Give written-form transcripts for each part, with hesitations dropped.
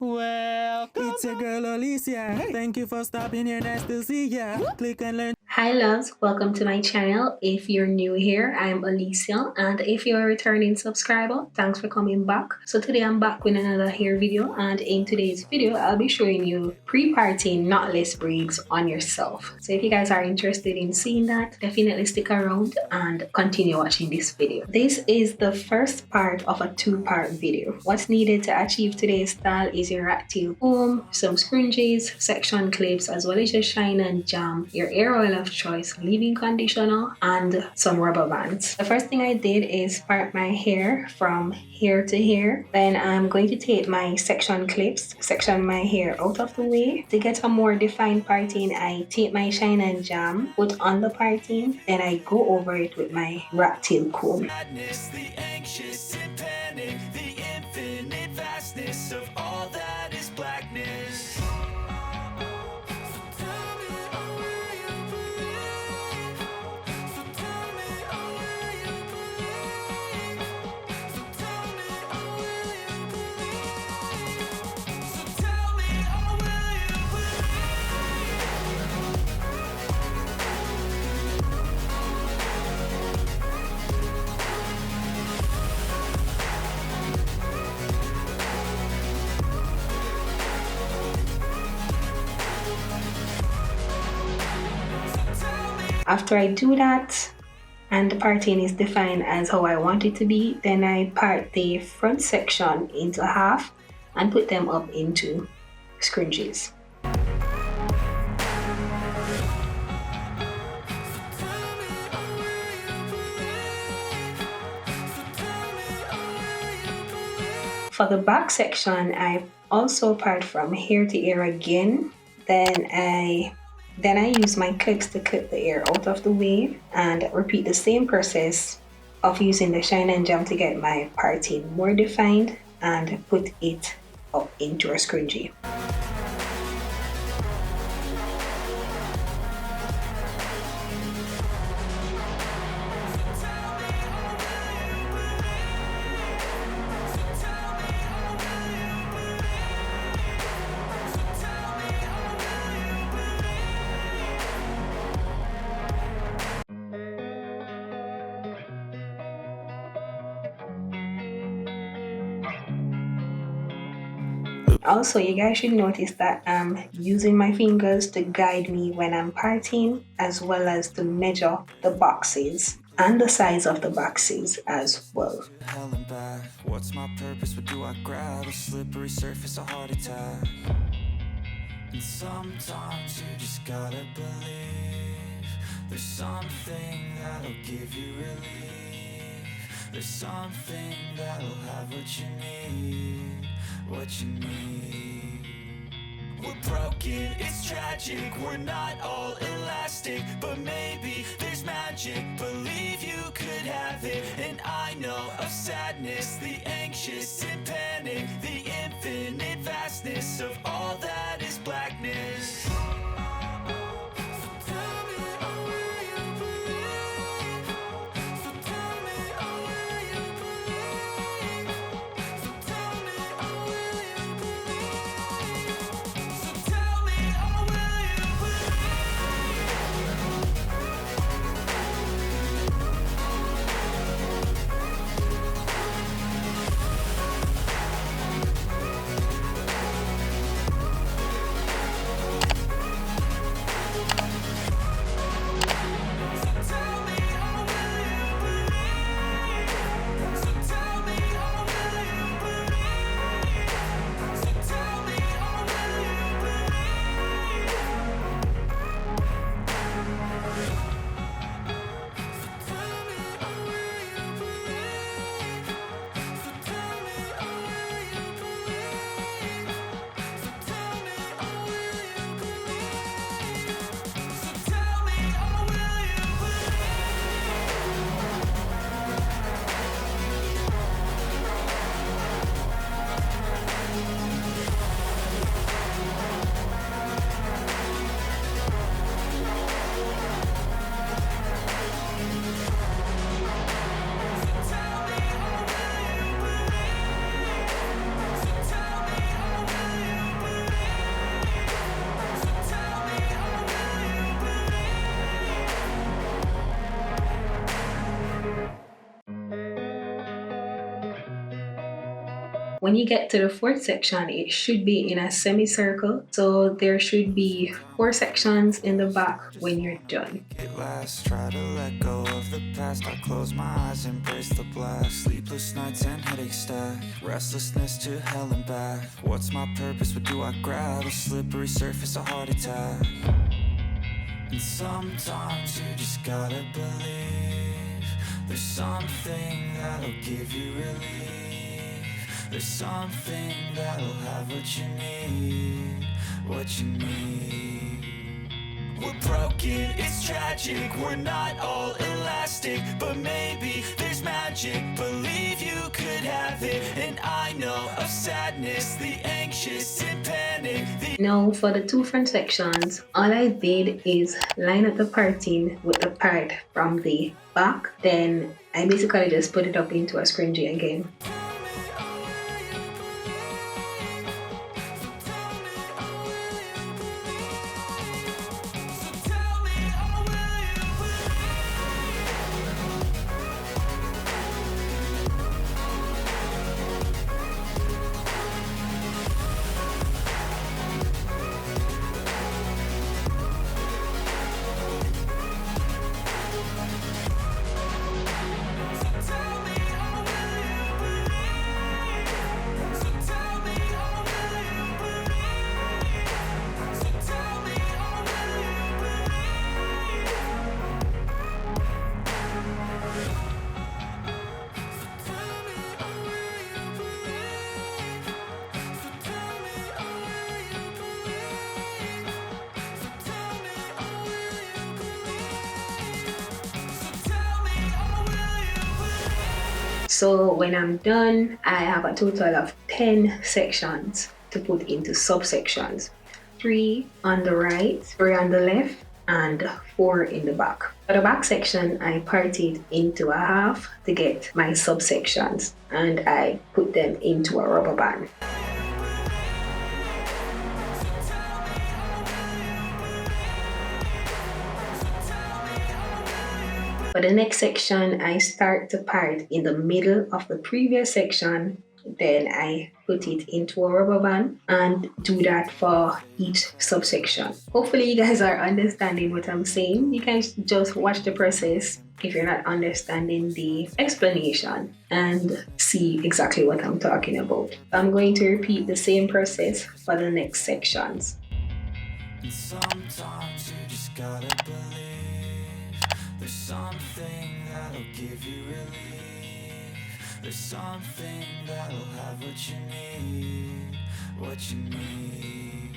Welcome. It's your girl Alicia. Hey. Thank you for stopping here. Nice to see ya. Click and learn. Hi loves, welcome to my channel. If you're new here, I'm Alicia, and if you're a returning subscriber, thanks for coming back. So today I'm back with another hair video, and in today's video I'll be showing you pre-parting knotless braids on yourself. So if you guys are interested in seeing that, definitely stick around and continue watching this video. This is the first part of a two-part video. What's needed to achieve today's style is your rat tail comb, some scrunchies, section clips, as well as your shine and jam, your hair oil of choice, leave-in conditioner, and some rubber bands. The first thing I did is part my hair from hair to hair. Then I'm going to take my section clips, section my hair out of the way. To get a more defined parting, I take my shine and jam, put on the parting, and I go over it with my rat tail comb. The anxious and panic, the infinite vastness of all that is blackness. After I do that, and the parting is defined as how I want it to be, then I part the front section into half and put them up into scrunchies. For the back section, I also part from hair to hair again. Then I use my clips to clip the hair out of the way and repeat the same process of using the shine and jam to get my parting more defined and put it up into a scrunchie. Also, you guys should notice that I'm using my fingers to guide me when I'm parting, as well as to measure the boxes and the size of the boxes as well. Hell and back, what's my purpose? What do I grab? A slippery surface, a heart attack. And sometimes you just gotta believe there's something that'll give you relief. There's something that'll have what you need, what you need. We're broken, it's tragic, we're not all elastic, but maybe there's magic, believe you could have it. And I know of sadness, the anxious and panic, the infinite vastness of all that is blackness. when you get to the fourth section, it should be in a semicircle. So there should be 4 sections in the back when you're done. At last, try to let go of the past. I close my eyes, embrace the blast. Sleepless nights and headaches stack. Restlessness to hell and back. What's my purpose? What do I grab? A slippery surface, a heart attack. And sometimes you just gotta believe there's something that'll give you relief. There's something that'll have what you need, what you need. We're broken, it's tragic, we're not all elastic, but maybe there's magic. Believe you could have it, and I know of sadness, the anxious and panic. Now for the 2 front sections, all I did is line up the parting with the part from the back. Then I basically just put it up into a scrunchie again. So when I'm done, I have a total of 10 sections to put into subsections. 3 on the right, 3 on the left, and 4 in the back. For the back section, I part it into a half to get my subsections, and I put them into a rubber band. For the next section, I start to part in the middle of the previous section, then I put it into a rubber band and do that for each subsection. Hopefully you guys are understanding what I'm saying. You can just watch the process if you're not understanding the explanation and see exactly what I'm talking about. I'm going to repeat the same process for the next sections. And sometimes you just gotta believe there's something that'll give you relief. There's something that'll have what you need, what you need.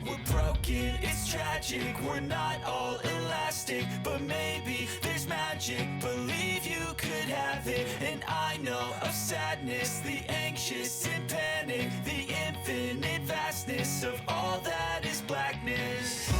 We're broken, it's tragic, we're not all elastic, but maybe there's magic. Believe you could have it, and I know of sadness, the anxious and panic, the infinite vastness of all that is blackness.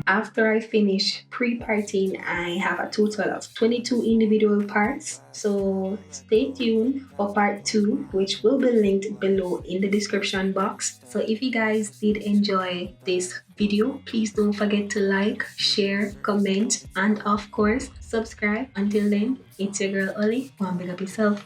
after I finish pre-parting, I have a total of 22 individual parts. So stay tuned for part 2, which will be linked below in the description box. So if you guys did enjoy this video, please don't forget to like, share, comment, and of course subscribe. Until then, it's your girl Oli. Go and big up yourself.